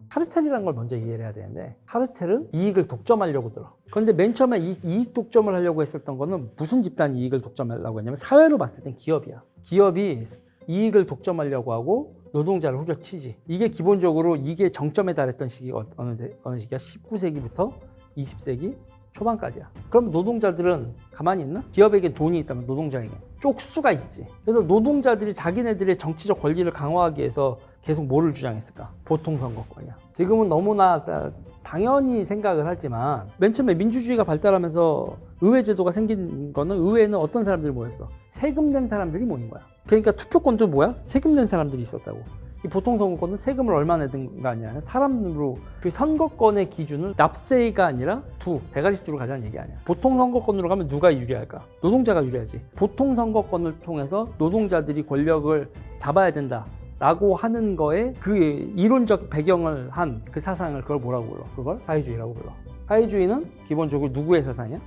카르텔이라는 걸 먼저 이해를 해야 되는데, 카르텔은 이익을 독점하려고 들어. 그런데 맨 처음에 이익 독점을 하려고 했었던 거는 무슨 집단이 이익을 독점하려고 했냐면, 사회로 봤을 땐 기업이야. 기업이 이익을 독점하려고 하고 노동자를 후려치지. 이게 기본적으로 이게 정점에 달했던 시기가 어느 시기야? 19세기부터 20세기 초반까지야. 그럼 노동자들은 가만히 있나? 기업에게 돈이 있다면 노동자에게 쪽수가 있지. 그래서 노동자들이 자기네들의 정치적 권리를 강화하기 위해서 계속 뭐를 주장했을까? 보통선거권이야. 지금은 너무나 당연히 생각을 하지만, 맨 처음에 민주주의가 발달하면서 의회제도가 생긴 거는, 의회에는 어떤 사람들이 모였어? 세금 낸 사람들이 모인 거야. 그러니까 투표권도 뭐야? 세금 낸 사람들이 있었다고. 이 보통선거권은 세금을 얼마 내든가 아니라 사람으로, 그 선거권의 기준을 납세가 아니라 대가리 수로 가자는 얘기 아니야. 보통선거권으로 가면 누가 유리할까? 노동자가 유리하지. 보통선거권을 통해서 노동자들이 권력을 잡아야 된다 라고 하는 거에 그 이론적 배경을 한 그 사상을, 그걸 뭐라고 불러? 그걸 사회주의라고 불러. 사회주의는 기본적으로 누구의 사상이야?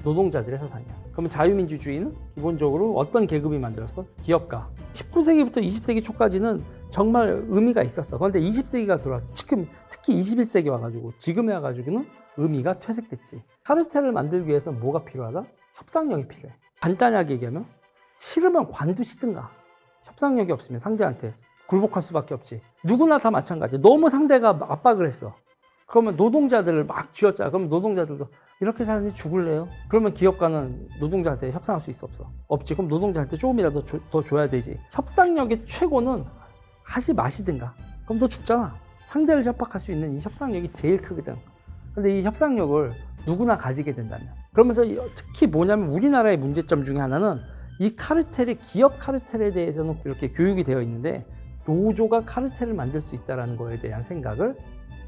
노동자들의 사상이야. 그러면 자유민주주의는 기본적으로 어떤 계급이 만들었어? 기업가. 19세기부터 20세기 초까지는 정말 의미가 있었어. 그런데 20세기가 들어와서 특히 21세기 와가지고, 지금에 와가지고는 의미가 퇴색됐지. 카르텔을 만들기 위해서 뭐가 필요하다? 협상력이 필요해. 간단하게 얘기하면, 싫으면 관두시든가. 협상력이 없으면 상대한테 굴복할 수밖에 없지. 누구나 다 마찬가지. 너무 상대가 압박을 했어. 그러면 노동자들을 막 쥐어짜. 그러면 노동자들도 이렇게 사는지 죽을래요? 그러면 기업가는 노동자한테 협상할 수 있어, 없어? 없지. 그럼 노동자한테 조금이라도 더 줘야 되지. 협상력의 최고는 하지 마시든가. 그럼 너 죽잖아. 상대를 협박할 수 있는 이 협상력이 제일 크거든. 근데 이 협상력을 누구나 가지게 된다면. 그러면서 특히 뭐냐면, 우리나라의 문제점 중에 하나는 이 카르텔이, 기업 카르텔에 대해서는 이렇게 교육이 되어 있는데, 노조가 카르텔을 만들 수 있다는 거에 대한 생각을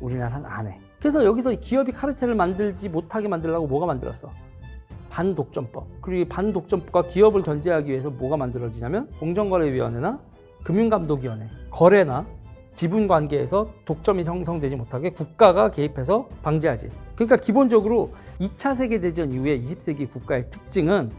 우리나라는 안 해. 그래서 여기서 기업이 카르텔을 만들지 못하게 만들려고 뭐가 만들었어? 반독점법. 그리고 이 반독점법과 기업을 견제하기 위해서 뭐가 만들어지냐면, 공정거래위원회나 금융감독위원회, 거래나 지분관계에서 독점이 형성되지 못하게 국가가 개입해서 방지하지. 그러니까 기본적으로 2차 세계대전 이후에 20세기 국가의 특징은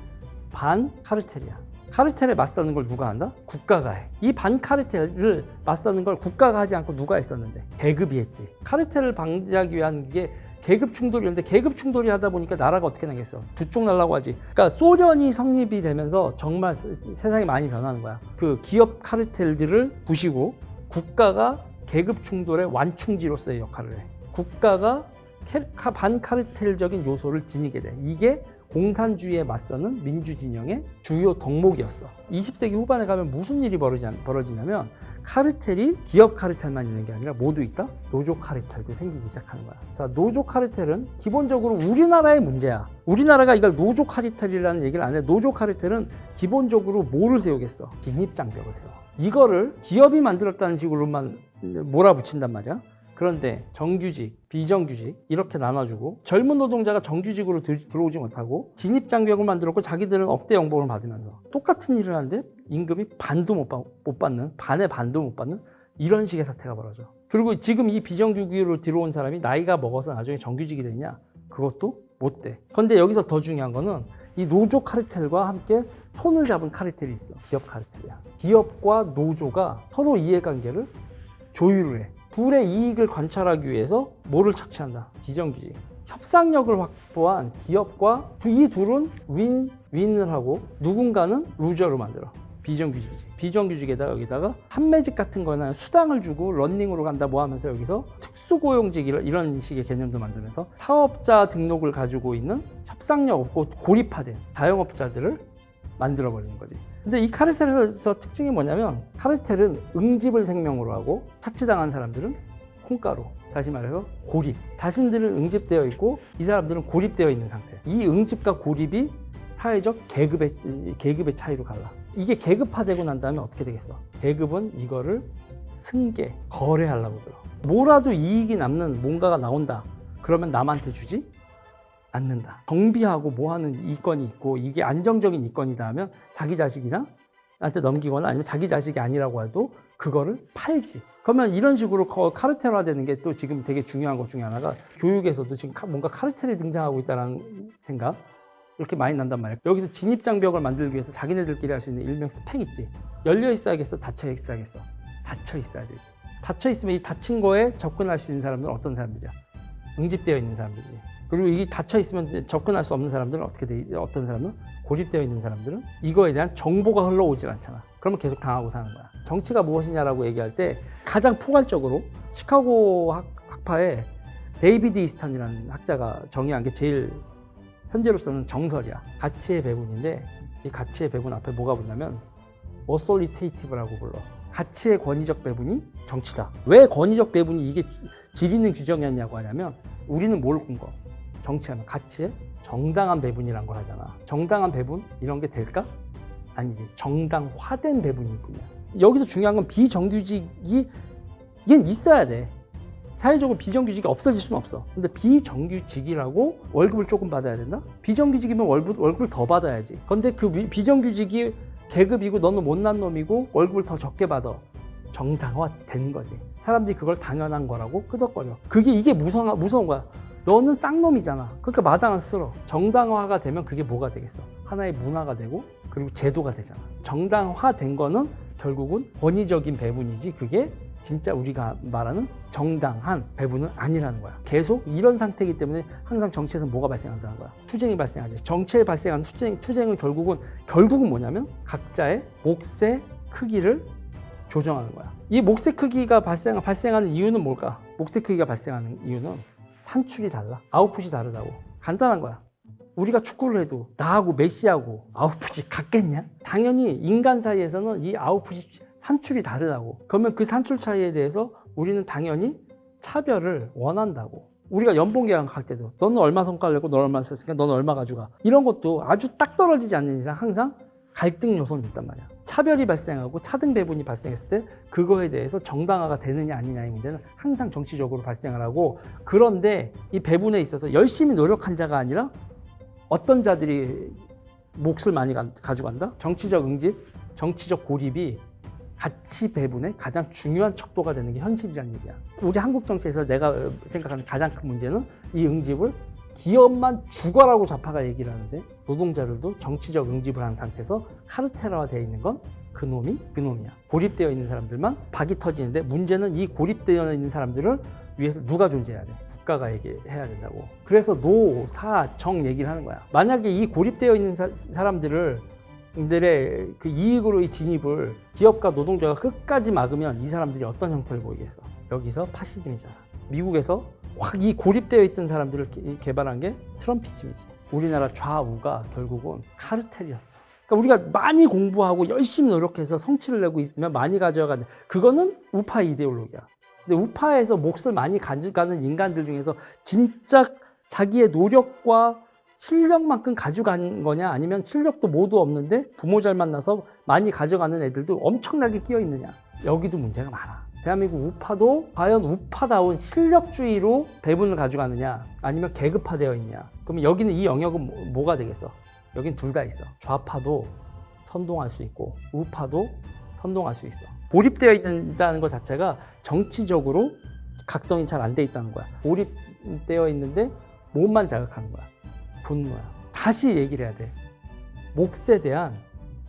반카르텔이야. 카르텔에 맞서는 걸 누가 한다? 국가가 해. 이 반카르텔을 맞서는 걸 국가가 하지 않고 누가 했었는데? 계급이 했지. 카르텔을 방지하기 위한 게 계급 충돌이었는데, 계급 충돌이 하다 보니까 나라가 어떻게 나겠어? 두 쪽 날라고 하지. 그러니까 소련이 성립이 되면서 정말 세상이 많이 변하는 거야. 그 기업 카르텔들을 부시고 국가가 계급 충돌의 완충지로서의 역할을 해. 국가가 반카르텔적인 요소를 지니게 돼. 이게 공산주의에 맞서는 민주진영의 주요 덕목이었어. 20세기 후반에 가면 무슨 일이 벌어지냐면, 카르텔이 기업 카르텔만 있는 게 아니라 모두 있다? 노조 카르텔도 생기기 시작하는 거야. 자, 노조 카르텔은 기본적으로 우리나라의 문제야. 우리나라가 이걸 노조 카르텔이라는 얘기를 안 해. 노조 카르텔은 기본적으로 뭐를 세우겠어? 진입장벽을 세워. 이거를 기업이 만들었다는 식으로만 몰아붙인단 말이야. 그런데 정규직, 비정규직 이렇게 나눠주고, 젊은 노동자가 정규직으로 들어오지 못하고 진입장벽을 만들었고, 자기들은 억대 연봉을 받으면서 똑같은 일을 하는데 임금이 반도 못 받는, 반의 반도 못 받는 이런 식의 사태가 벌어져. 그리고 지금 이 비정규직으로 들어온 사람이 나이가 먹어서 나중에 정규직이 되냐? 그것도 못 돼. 그런데 여기서 더 중요한 거는, 이 노조 카르텔과 함께 손을 잡은 카르텔이 있어. 기업 카르텔이야. 기업과 노조가 서로 이해관계를 조율을 해. 둘의 이익을 관찰하기 위해서 뭐를 착취한다? 비정규직. 협상력을 확보한 기업과 이 둘은 윈을 하고, 누군가는 루저로 만들어. 비정규직이지. 비정규직에다가 여기다가 판매직 같은 거나 수당을 주고 런닝으로 간다 뭐 하면서 여기서 특수고용직 이런 식의 개념도 만들면서 사업자 등록을 가지고 있는 협상력 없고 고립화된 자영업자들을 만들어버리는 거지. 근데 이 카르텔에서 특징이 뭐냐면, 카르텔은 응집을 생명으로 하고, 착취당한 사람들은 콩가루. 다시 말해서 고립. 자신들은 응집되어 있고 이 사람들은 고립되어 있는 상태. 이 응집과 고립이 사회적 계급의 차이로 갈라. 이게 계급화되고 난 다음에 어떻게 되겠어? 계급은 이거를 승계, 거래하려고 들어. 뭐라도 이익이 남는 뭔가가 나온다. 그러면 남한테 주지 않는다. 정비하고 뭐하는 이권이 있고 이게 안정적인 이권이다 하면 자기 자식이나 나한테 넘기거나, 아니면 자기 자식이 아니라고 해도 그거를 팔지. 그러면 이런 식으로 카르텔화되는 게 또 지금 되게 중요한 것 중에 하나가 교육에서도 지금 뭔가 카르텔이 등장하고 있다는 생각 이렇게 많이 난단 말이에요. 여기서 진입장벽을 만들기 위해서 자기네들끼리 할 수 있는 일명 스펙 있지. 열려 있어야겠어? 닫혀 있어야겠어? 닫혀 있어야 되지. 닫혀 있으면 이 닫힌 거에 접근할 수 있는 사람들은 어떤 사람들이야? 응집되어 있는 사람들이지. 그리고 이게 닫혀 있으면 접근할 수 없는 사람들은 어떻게 돼? 어떤 사람은 고립되어 있는 사람들은 이거에 대한 정보가 흘러오질 않잖아. 그러면 계속 당하고 사는 거야. 정치가 무엇이냐라고 얘기할 때 가장 포괄적으로 시카고 학파의 데이비드 이스턴이라는 학자가 정의한 게 제일 현재로서는 정설이야. 가치의 배분인데 이 가치의 배분 앞에 뭐가 붙냐면 어솔리테이티브라고 불러. 가치의 권위적 배분이 정치다. 왜 권위적 배분이 이게 질 있는 규정이었냐고 하냐면 우리는 뭘 꿈꿔? 정치하면 가치의 정당한 배분이란 걸 하잖아. 정당한 배분 이런 게 될까? 아니지. 정당화된 배분이 있군요. 여기서 중요한 건 비정규직이 이게 있어야 돼. 사회적으로 비정규직이 없어질 수는 없어. 근데 비정규직이라고 월급을 조금 받아야 된다? 비정규직이면 월급을 더 받아야지. 근데 그 비정규직이 계급이고 너는 못난 놈이고 월급을 더 적게 받아. 정당화된 거지. 사람들이 그걸 당연한 거라고 끄덕거려. 이게 무서운 거야. 너는 쌍놈이잖아. 그러니까 마당은 쓸어. 정당화가 되면 그게 뭐가 되겠어? 하나의 문화가 되고 그리고 제도가 되잖아. 정당화된 거는 결국은 권위적인 배분이지 그게 진짜 우리가 말하는 정당한 배분은 아니라는 거야. 계속 이런 상태이기 때문에 항상 정치에서 뭐가 발생한다는 거야? 투쟁이 발생하지. 정치에 발생한 투쟁은 결국은 뭐냐면 각자의 몫의 크기를 조정하는 거야. 이 몫의 크기가 발생하는 이유는 뭘까? 몫의 크기가 발생하는 이유는 산출이 달라. 아웃풋이 다르다고. 간단한 거야. 우리가 축구를 해도 나하고 메시하고 아웃풋이 같겠냐? 당연히 인간 사이에서는 이 아웃풋이 산출이 다르다고. 그러면 그 산출 차이에 대해서 우리는 당연히 차별을 원한다고. 우리가 연봉 계약할 때도 너는 얼마 성과를 내고 너는 얼마 썼으니까 너는 얼마 가져가. 이런 것도 아주 딱 떨어지지 않는 이상 항상 갈등 요소는 있단 말이야. 차별이 발생하고 차등 배분이 발생했을 때 그거에 대해서 정당화가 되느냐 아니냐의 문제는 항상 정치적으로 발생을 하고, 그런데 이 배분에 있어서 열심히 노력한 자가 아니라 어떤 자들이 몫을 많이 가져간다? 정치적 응집, 정치적 고립이 가치 배분의 가장 중요한 척도가 되는 게 현실이라는 얘기야. 우리 한국 정치에서 내가 생각하는 가장 큰 문제는 이 응집을 기업만 죽어라고 좌파가 얘기를 하는데 노동자들도 정치적 응집을 한 상태에서 카르텔화가 되어 있는 건 그놈이야. 고립되어 있는 사람들만 박이 터지는데, 문제는 이 고립되어 있는 사람들을 위해서 누가 존재해야 돼? 국가가 얘기해야 된다고. 그래서 노, 사, 정 얘기를 하는 거야. 만약에 이 고립되어 있는 사람들의 그 이익으로의 진입을 기업과 노동자가 끝까지 막으면 이 사람들이 어떤 형태를 보이겠어? 여기서 파시즘이잖아. 미국에서 확 이 고립되어 있던 사람들을 개발한 게 트럼피즘이지. 우리나라 좌우가 결국은 카르텔이었어. 그러니까 우리가 많이 공부하고 열심히 노력해서 성취를 내고 있으면 많이 가져가는, 그거는 우파 이데올로기야. 근데 우파에서 몫을 많이 가져가는 인간들 중에서 진짜 자기의 노력과 실력만큼 가져가는 거냐, 아니면 실력도 모두 없는데 부모 잘 만나서 많이 가져가는 애들도 엄청나게 끼어 있느냐. 여기도 문제가 많아. 대한민국 우파도 과연 우파다운 실력주의로 배분을 가져가느냐, 아니면 계급화되어 있냐. 그러면 여기는 이 영역은 뭐가 되겠어? 여긴 둘 다 있어. 좌파도 선동할 수 있고 우파도 선동할 수 있어. 고립되어 있다는 것 자체가 정치적으로 각성이 잘 안 돼 있다는 거야. 고립되어 있는데 몸만 자극하는 거야. 분노야. 다시 얘기를 해야 돼. 몫에 대한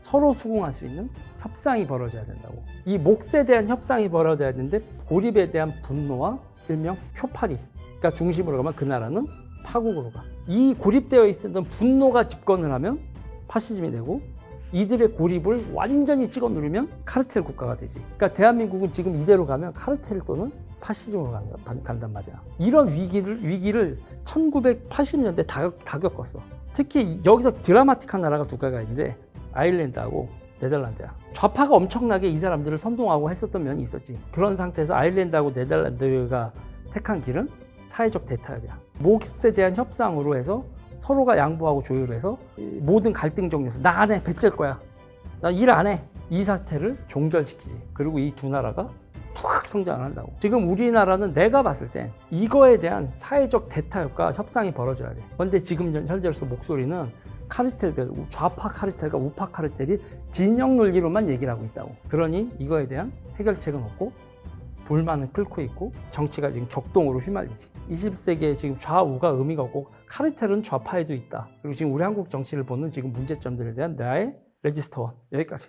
서로 수긍할 수 있는 협상이 벌어져야 된다고. 이 몫에 대한 협상이 벌어져야 되는데 고립에 대한 분노와 일명 표파리가 중심으로 가면 그 나라는 파국으로 가. 이 고립되어 있었던 분노가 집권을 하면 파시즘이 되고, 이들의 고립을 완전히 찍어 누르면 카르텔 국가가 되지. 그러니까 대한민국은 지금 이대로 가면 카르텔 또는 파시즘으로 간단 말이야. 이런 위기를 1980년대 다 겪었어. 특히 여기서 드라마틱한 나라가 두 개가 있는데 아일랜드하고 네덜란드야. 좌파가 엄청나게 이 사람들을 선동하고 했었던 면이 있었지. 그런 상태에서 아일랜드하고 네덜란드가 택한 길은 사회적 대타협이야. 몫에 대한 협상으로 해서 서로가 양보하고 조율해서 모든 갈등 정리해서 나 안 해, 배째일 거야. 나 일 안 해. 이 사태를 종결시키지. 그리고 이 두 나라가 푹 성장을 한다고. 지금 우리나라는 내가 봤을 때 이거에 대한 사회적 대타협과 협상이 벌어져야 돼. 그런데 지금 현재로서 목소리는 카르텔들, 좌파 카르텔과 우파 카르텔이 진영 논리로만 얘기를 하고 있다고. 그러니 이거에 대한 해결책은 없고 불만은 끓고 있고 정치가 지금 격동으로 휘말리지. 21세기에 지금 좌우가 의미가 없고 카르텔은 좌파에도 있다. 그리고 지금 우리 한국 정치를 보는 지금 문제점들에 대한 나의 레지스터 1 여기까지.